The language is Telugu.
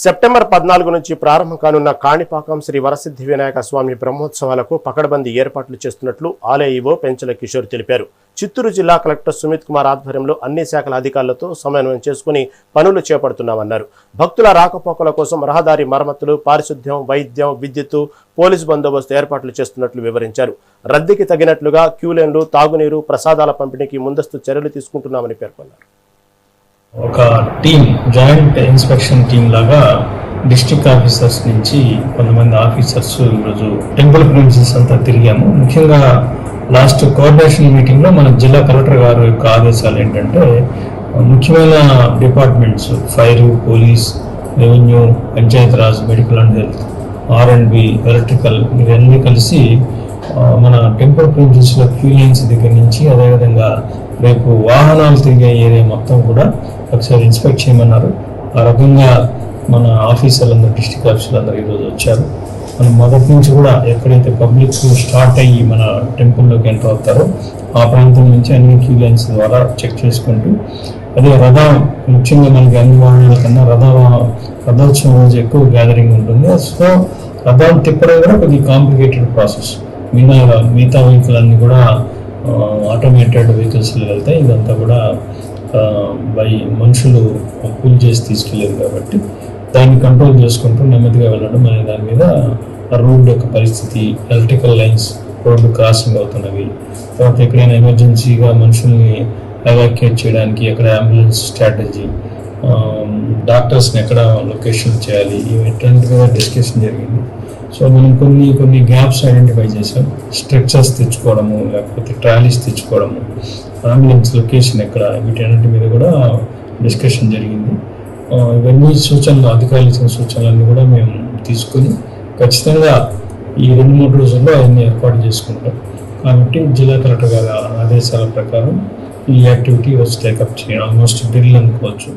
సెప్టెంబర్ 14 నుంచి ప్రారంభం కానున్న కాణిపాకం శ్రీ వరసిద్ధి వినాయక స్వామి బ్రహ్మోత్సవాలకు పకడ్బందీ ఏర్పాట్లు చేస్తున్నట్లు ఆలయ ఈవో పెంచల కిషోర్ తెలిపారు. చిత్తూరు జిల్లా కలెక్టర్ సుమిత్ కుమార్ ఆధ్వర్యంలో అన్ని శాఖల అధికారులతో సమన్వయం చేసుకుని పనులు చేపడుతున్నామన్నారు. భక్తుల రాకపోకల కోసం రహదారి మరమ్మతులు, పారిశుద్ధ్యం, వైద్యం, విద్యుత్, పోలీసు బందోబస్తు ఏర్పాట్లు చేస్తున్నట్లు వివరించారు. రద్దీకి తగినట్లుగా క్యూలైన్లు, తాగునీరు, ప్రసాదాల పంపిణీకి ముందస్తు చర్యలు తీసుకుంటున్నామని పేర్కొన్నారు. ఒక టీం, జాయింట్ ఇన్స్పెక్షన్ టీం లాగా డిస్ట్రిక్ట్ ఆఫీసర్స్ నుంచి కొంతమంది ఆఫీసర్స్ ఈరోజు టెంపుల్ ప్రిన్సెస్ అంతా తిరిగాము. ముఖ్యంగా లాస్ట్ కోఆర్డినేషన్ మీటింగ్లో మన జిల్లా కలెక్టర్ గారి యొక్క ఆదేశాలు ఏంటంటే, ముఖ్యమైన departments fire, police, revenue, Panchayati Raj, medical and health, R&B, electrical, ఇవన్నీ కలిసి మన టెంపుల్ ప్రిన్సెస్లో క్యూ లైన్స్ దగ్గర నుంచి, అదేవిధంగా రేపు వాహనాలు తిరిగే ఏరియా మొత్తం కూడా ఒకసారి ఇన్స్పెక్ట్ చేయమన్నారు. ఆ రకంగా మన ఆఫీసర్లందరూ, డిస్ట్రిక్ట్ ఆఫీసర్లందరూ ఈరోజు వచ్చారు. మనం మొదటి నుంచి కూడా ఎక్కడైతే పబ్లిక్ స్టార్ట్ అయ్యి మన టెంపుల్లోకి ఎంటర్ అవుతారో ఆ ప్రాంతం నుంచి అన్ని క్యూ లైన్స్ ద్వారా చెక్ చేసుకుంటూ, అదే రథం, ముఖ్యంగా మనకి అన్ని వాహనాల కన్నా రథోత్సవం రోజు ఎక్కువ గ్యాదరింగ్ ఉంటుంది. సో రథాలు తిప్పడం కూడా కొద్దిగా కాంప్లికేటెడ్ ప్రాసెస్. మిగతా వెహికల్ అన్ని కూడా ఆటోమేటెడ్ వెహికల్స్ వెళ్తాయి. ఇదంతా కూడా మనుషులు కూల్ చేసి తీసుకెళ్ళేది కాబట్టి దాన్ని కంట్రోల్ చేసుకుంటూ నెమ్మదిగా వెళ్ళడం అనే దాని మీద రోడ్డు యొక్క పరిస్థితి, ఎలక్ట్రికల్ లైన్స్, రోడ్డు క్రాసింగ్ అవుతున్నవి, తర్వాత ఎక్కడైనా ఎమర్జెన్సీగా మనుషుల్ని ఎవాక్యుయేట్ చేయడానికి ఎక్కడ అంబులెన్స్ స్ట్రాటజీ, డాక్టర్స్ని ఎక్కడ లొకేషన్ చేయాలి, ఇటువంటి మీద డిస్కషన్ జరిగింది. సో మనం కొన్ని గ్యాప్స్ ఐడెంటిఫై చేసాం. స్ట్రక్చర్స్ తెచ్చుకోవడము, లేకపోతే ట్రాలీస్ తెచ్చుకోవడము, అంబులెన్స్ లొకేషన్ ఎక్కడ, వీటన్నిటి మీద కూడా డిస్కషన్ జరిగింది. ఇవన్నీ సూచనలు, అధికారులు ఇచ్చిన సూచనలన్నీ కూడా మేము తీసుకొని ఖచ్చితంగా ఈ 2-3 రోజుల్లో అవన్నీ ఏర్పాటు చేసుకుంటాం. కాబట్టి జిల్లా కలెక్టర్ గారి ఆదేశాల ప్రకారం ఈ యాక్టివిటీ వచ్చి టేకప్ చేయాలి. ఆల్మోస్ట్ డ్రిల్ అనుకోవచ్చు.